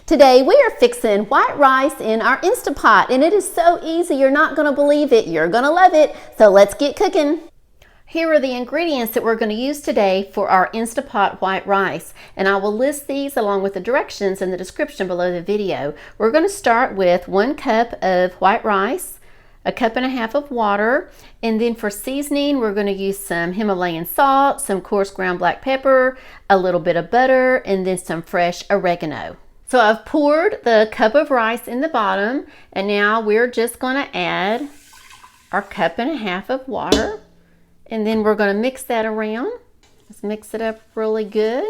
Today we are fixing white rice in our Instapot, and it is so easy, you're not going to believe it. You're going to love it. So let's get cooking. Here are the ingredients that we're going to use today for our Instapot white rice, and I will list these along with the directions in the description below the video. We're going to start with 1 cup of white rice, 1.5 cups of water, and then for seasoning we're going to use some Himalayan salt, some coarse ground black pepper, a little bit of butter, and then some fresh oregano. So I've poured the cup of rice in the bottom, and now we're just going to add our 1.5 cups of water, and then we're going to mix that around. Let's mix it up really good.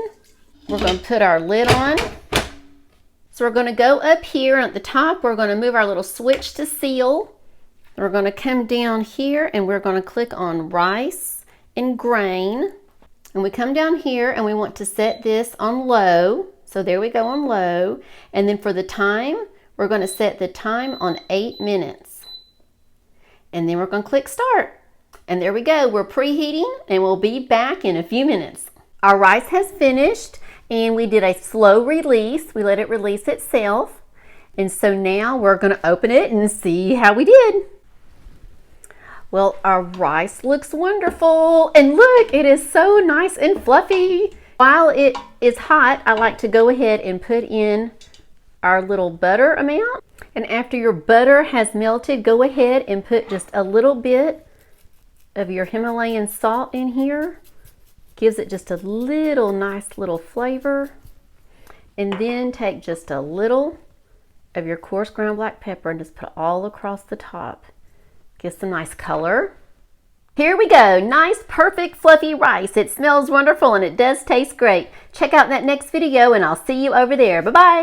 We're going to put our lid on. So we're going to go up here at the top. We're going to move our little switch to seal. We're going to come down here and we're going to click on rice and grain. And we come down here and we want to set this on low. So there we go on low. And then for the time, we're going to set the time on 8 minutes. And then we're going to click start. And there we go. We're preheating and we'll be back in a few minutes. Our rice has finished and we did a slow release. We let it release itself. And so now we're going to open it and see how we did. Well, our rice looks wonderful. And look, it is so nice and fluffy. While it is hot, I like to go ahead and put in our little butter amount. And after your butter has melted, go ahead and put just a little bit of your Himalayan salt in here. Gives it just a little nice little flavor. And then take just a little of your coarse ground black pepper and just put all across the top. Gives some nice color. Here we go, nice, perfect, fluffy rice. It smells wonderful and it does taste great. Check out that next video and I'll see you over there. Bye-bye.